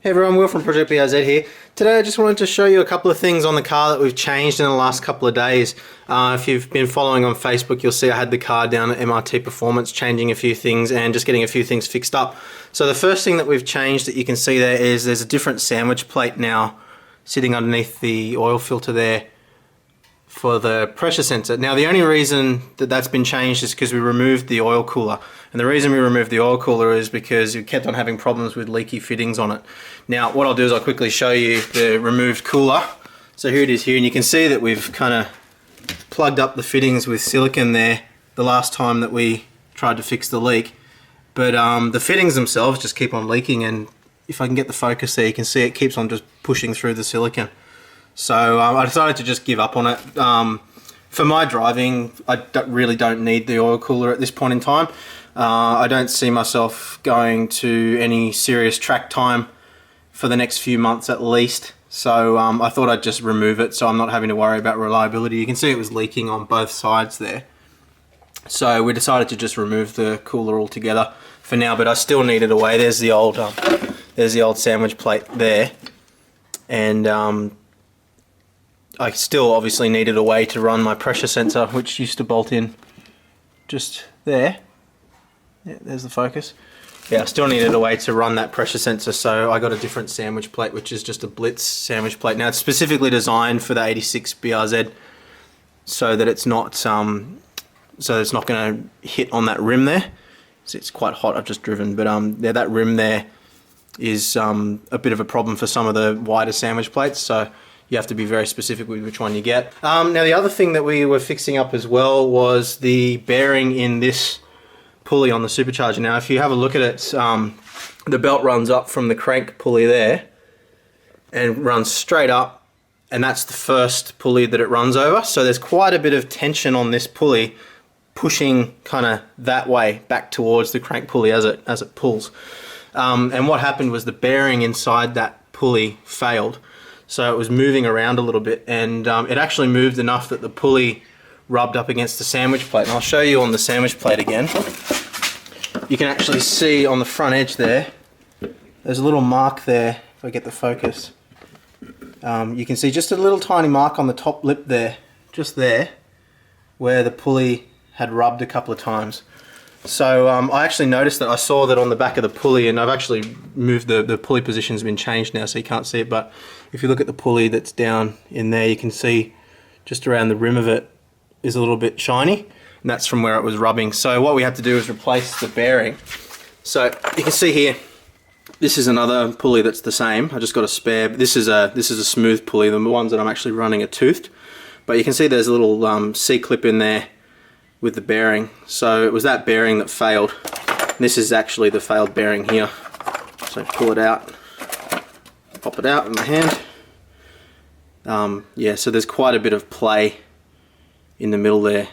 Hey everyone, Will from Project BRZ here. Today I just wanted to show you a couple of things on the car that we've changed in the last couple of days. If you've been following on Facebook, you'll see I had the car down at MRT Performance, changing a few things and just getting a few things fixed up. So the first thing that we've changed that you can see there is there's a different sandwich plate now sitting underneath the oil filter there for the pressure sensor. Now the only reason that that's been changed is because we removed the oil cooler, and the reason we removed the oil cooler is because we kept on having problems with leaky fittings on it. Now what I'll do is I'll quickly show you the removed cooler. So here it is here, and you can see that we've kind of plugged up the fittings with silicone there the last time that we tried to fix the leak, but the fittings themselves just keep on leaking, and if I can get the focus there, you can see it keeps on just pushing through the silicone. So I decided to just give up on it. For my driving, I really don't need the oil cooler at this point in time. I don't see myself going to any serious track time for the next few months at least. So I thought I'd just remove it so I'm not having to worry about reliability. You can see it was leaking on both sides there. So we decided to just remove the cooler altogether for now, but I still need it away. There's the old sandwich plate there, and I still obviously needed a way to run my pressure sensor, which used to bolt in just there. Yeah, there's the focus. Yeah, I still needed a way to run that pressure sensor, so I got a different sandwich plate, which is just a Blitz sandwich plate. Now it's specifically designed for the 86 BRZ, so that it's not going to hit on that rim there. So it's quite hot. I've just driven, but yeah, that rim there is a bit of a problem for some of the wider sandwich plates. So you have to be very specific with which one you get. Now the other thing that we were fixing up as well was the bearing in this pulley on the supercharger. Now if you have a look at it, the belt runs up from the crank pulley there and runs straight up, and that's the first pulley that it runs over. So there's quite a bit of tension on this pulley pushing kind of that way back towards the crank pulley as it pulls. And what happened was the bearing inside that pulley failed. So it was moving around a little bit, and it actually moved enough that the pulley rubbed up against the sandwich plate. And I'll show you on the sandwich plate again. You can actually see on the front edge there, there's a little mark there, if I get the focus. You can see just a little tiny mark on the top lip there, just there, where the pulley had rubbed a couple of times. So I actually noticed that. I saw that on the back of the pulley, and I've actually moved the pulley position's been changed now so you can't see it, but if you look at the pulley that's down in there, you can see just around the rim of it is a little bit shiny, and that's from where it was rubbing. So what we had to do is replace the bearing. So you can see here, this is another pulley that's the same. I just got a spare. This is a smooth pulley. The ones that I'm actually running are toothed, but you can see there's a little C-clip in there with the bearing. So it was that bearing that failed. This is actually the failed bearing here. So pull it out, pop it out in my hand. Yeah, so there's quite a bit of play in the middle there.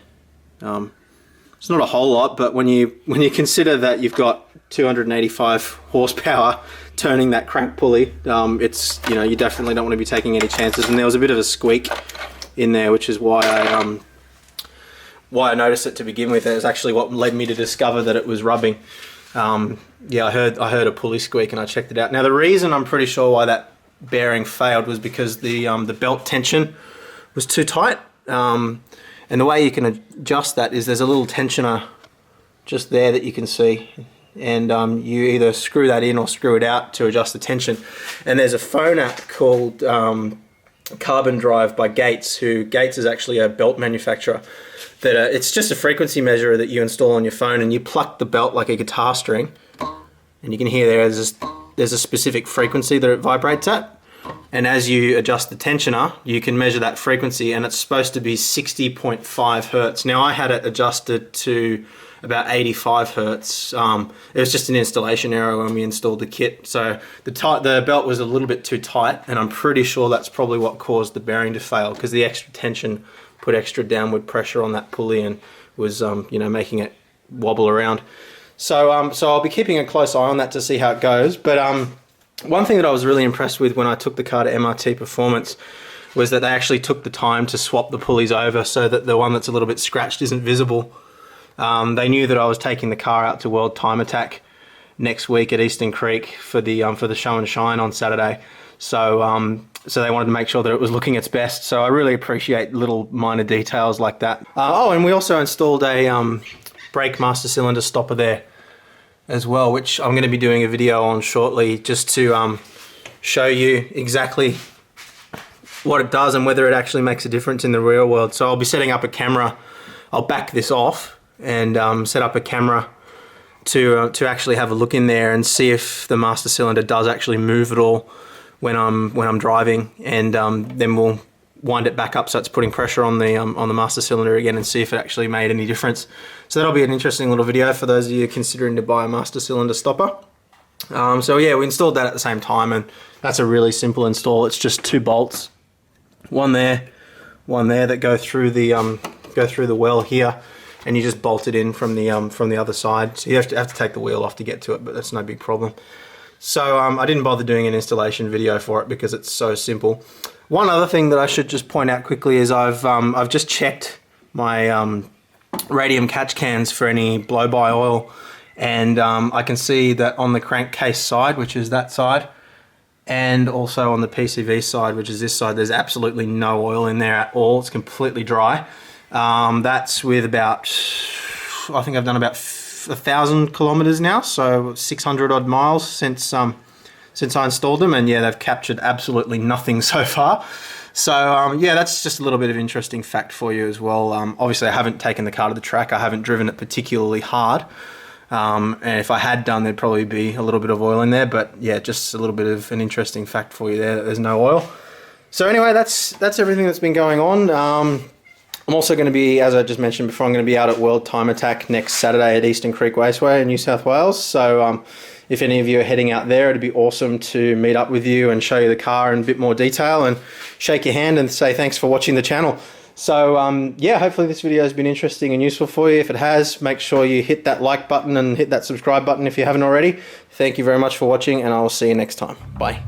It's not a whole lot, but when you consider that you've got 285 horsepower turning that crank pulley, it's, you know, you definitely don't want to be taking any chances. And there was a bit of a squeak in there, which is why I noticed it to begin with. It was actually what led me to discover that it was rubbing. Yeah, I heard a pulley squeak and I checked it out. Now the reason I'm pretty sure why that bearing failed was because the belt tension was too tight. And the way you can adjust that is there's a little tensioner just there that you can see, and you either screw that in or screw it out to adjust the tension. And there's a phone app called Carbon Drive by Gates, Gates is actually a belt manufacturer. That it's just a frequency measurer that you install on your phone, and you pluck the belt like a guitar string, and you can hear there's a specific frequency that it vibrates at, and as you adjust the tensioner you can measure that frequency, and it's supposed to be 60.5 hertz. Now I had it adjusted to about 85 hertz. It was just an installation error when we installed the kit, so the belt was a little bit too tight, and I'm pretty sure that's probably what caused the bearing to fail, because the extra tension put extra downward pressure on that pulley and was you know, making it wobble around. So I'll be keeping a close eye on that to see how it goes. But one thing that I was really impressed with when I took the car to MRT Performance was that they actually took the time to swap the pulleys over so that the one that's a little bit scratched isn't visible. They knew that I was taking the car out to World Time Attack next week at Eastern Creek for the show and shine on Saturday. So so they wanted to make sure that it was looking its best. So I really appreciate little minor details like that. Oh, and we also installed a brake master cylinder stopper there as well, which I'm going to be doing a video on shortly, just to show you exactly what it does and whether it actually makes a difference in the real world. So I'll be setting up a camera. I'll back this off and set up a camera to actually have a look in there and see if the master cylinder does actually move at all when I'm driving, and then we'll wind it back up so it's putting pressure on the master cylinder again and see if it actually made any difference. So that'll be an interesting little video for those of you considering to buy a master cylinder stopper. So yeah, we installed that at the same time, and that's a really simple install. It's just 2 bolts, one there that go through the well here, and you just bolt it in from the other side. So you have to take the wheel off to get to it, but that's no big problem. So I didn't bother doing an installation video for it because it's so simple. One other thing that I should just point out quickly is I've just checked my radium catch cans for any blow-by oil, and I can see that on the crankcase side, which is that side, and also on the PCV side, which is this side, there's absolutely no oil in there at all. It's completely dry. That's with about, I think I've done about 1,000 kilometers now, so 600 odd miles since I installed them, and yeah, they've captured absolutely nothing so far. So yeah, that's just a little bit of interesting fact for you as well. Obviously I haven't taken the car to the track, I haven't driven it particularly hard, and if I had done, there'd probably be a little bit of oil in there, but yeah, just a little bit of an interesting fact for you there, that there's no oil. So anyway, that's everything that's been going on. I'm also going to be, as I just mentioned before, I'm going to be out at World Time Attack next Saturday at Eastern Creek Raceway in New South Wales. So if any of you are heading out there, it'd be awesome to meet up with you and show you the car in a bit more detail and shake your hand and say thanks for watching the channel. So yeah, hopefully this video has been interesting and useful for you. If it has, make sure you hit that like button and hit that subscribe button if you haven't already. Thank you very much for watching, and I will see you next time. Bye.